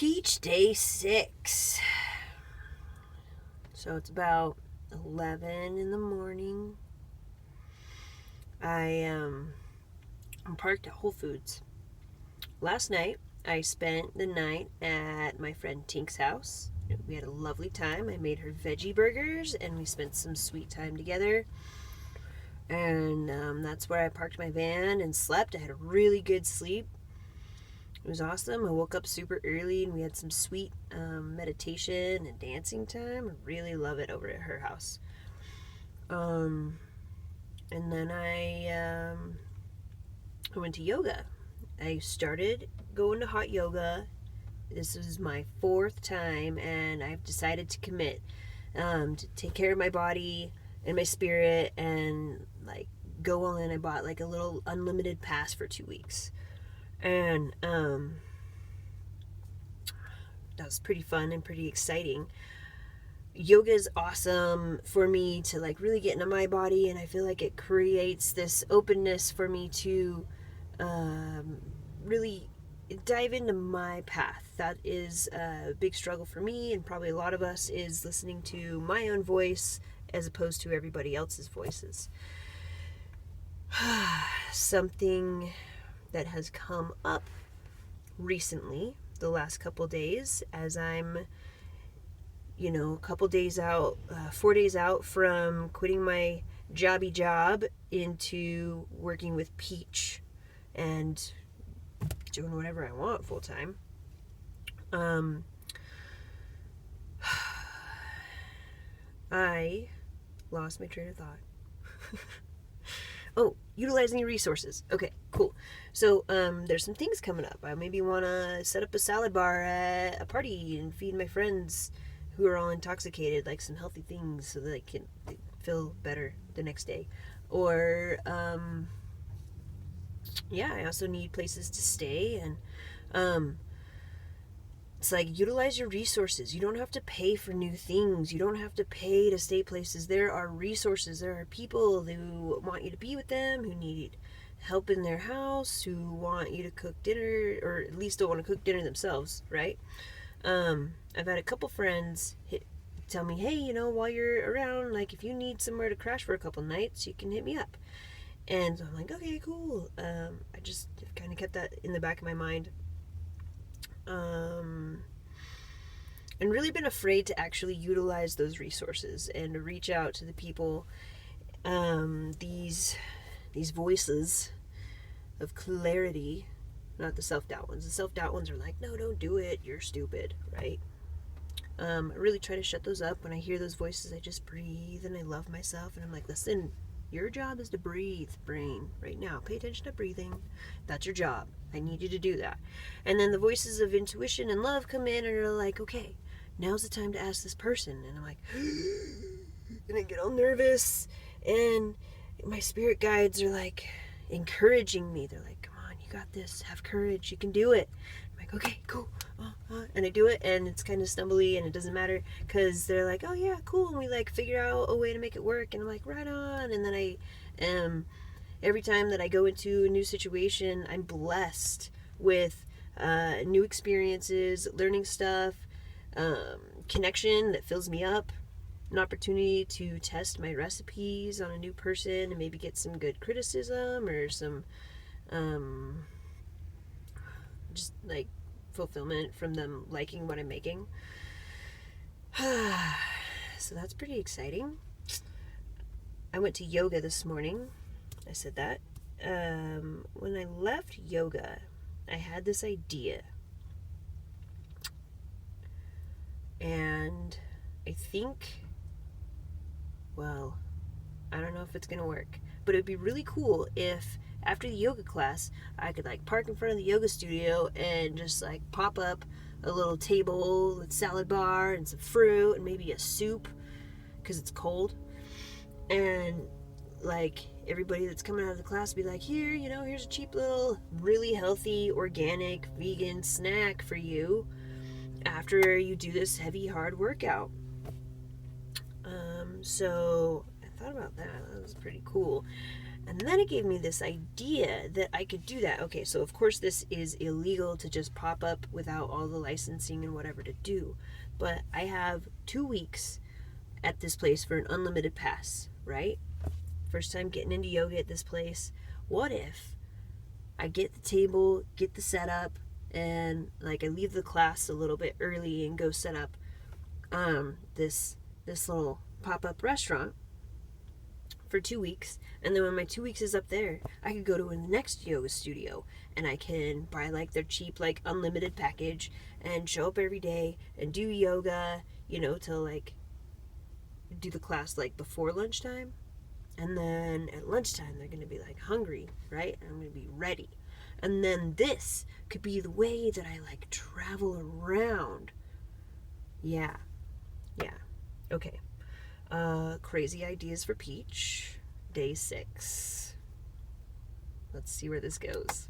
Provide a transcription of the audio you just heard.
Peach Day 6. So it's about 11 in the morning. I'm parked at Whole Foods. Last night, I spent the night at my friend Tink's house. We had a lovely time. I made her veggie burgers, and we spent some sweet time together. And that's where I parked my van and slept. I had a really good sleep. It was awesome. I woke up super early, and we had some sweet meditation and dancing time. I really love it over at her house. And then I went to yoga. I started going to hot yoga. This is my 4th time, and I've decided to commit to take care of my body and my spirit and like go all in. I bought like a little unlimited pass for 2 weeks, and that was pretty fun and pretty exciting. Yoga is awesome for me to like really get into my body, and I feel like it creates this openness for me to really dive into my path. That is a big struggle for me, and probably a lot of us, is listening to my own voice as opposed to everybody else's voices. Something that has come up recently, the last couple days, as I'm a couple days out, 4 days out from quitting my jobby job into working with Peach and doing whatever I want full time. I lost my train of thought. Oh, utilizing resources. Okay, cool. So there's some things coming up. I maybe want to set up a salad bar at a party and feed my friends who are all intoxicated like some healthy things so that they can feel better the next day. Or I also need places to stay, and it's like, utilize your resources. You don't have to pay for new things. You don't have to pay to stay places. There are resources. There are people who want you to be with them, who need help in their house, who want you to cook dinner, or at least don't want to cook dinner themselves, right? I've had a couple friends tell me, hey, while you're around, like, if you need somewhere to crash for a couple nights, you can hit me up. And so I'm like, okay, cool. I just kind of kept that in the back of my mind. And really been afraid to actually utilize those resources and to reach out to the people, these voices of clarity, not the self-doubt ones. The self-doubt ones are like, no, don't do it, you're stupid, right? I really try to shut those up. When I hear those voices, I just breathe and I love myself, and I'm like, listen, your job is to breathe, brain, right now. Pay attention to breathing. That's your job. I need you to do that. And then the voices of intuition and love come in and are like, okay, now's the time to ask this person. And I'm like, and I get all nervous, and my spirit guides are like encouraging me. They're like, come on, you got this. Have courage. You can do it. I'm like, okay, cool. And I do it, and it's kind of stumbly, and it doesn't matter because they're like, oh yeah, cool, and we like figure out a way to make it work, and I'm like, right on. And then I every time that I go into a new situation, I'm blessed with new experiences, learning stuff, connection that fills me up, an opportunity to test my recipes on a new person and maybe get some good criticism or some just like fulfillment from them liking what I'm making. So that's pretty exciting. I went to yoga this morning. I said that. When I left yoga, I had this idea. And I think, well, I don't know if it's going to work, but it would be really cool if after the yoga class, I could like park in front of the yoga studio and just like pop up a little table with salad bar and some fruit and maybe a soup because it's cold. And like everybody that's coming out of the class be like, here, here's a cheap little really healthy, organic, vegan snack for you after you do this heavy, hard workout. So I thought about that. That was pretty cool. And then it gave me this idea that I could do that. Okay, so of course this is illegal to just pop up without all the licensing and whatever to do. But I have 2 weeks at this place for an unlimited pass, right? First time getting into yoga at this place. What if I get the table, get the setup, and like I leave the class a little bit early and go set up this little pop-up restaurant for 2 weeks, and then when my 2 weeks is up there, I could go to the next yoga studio and I can buy like their cheap like unlimited package and show up every day and do yoga, till like do the class like before lunchtime, and then at lunchtime they're gonna be like hungry, right? I'm gonna be ready, and then this could be the way that I like travel around. Yeah, okay. Crazy ideas for Peach, day 6. Let's see where this goes.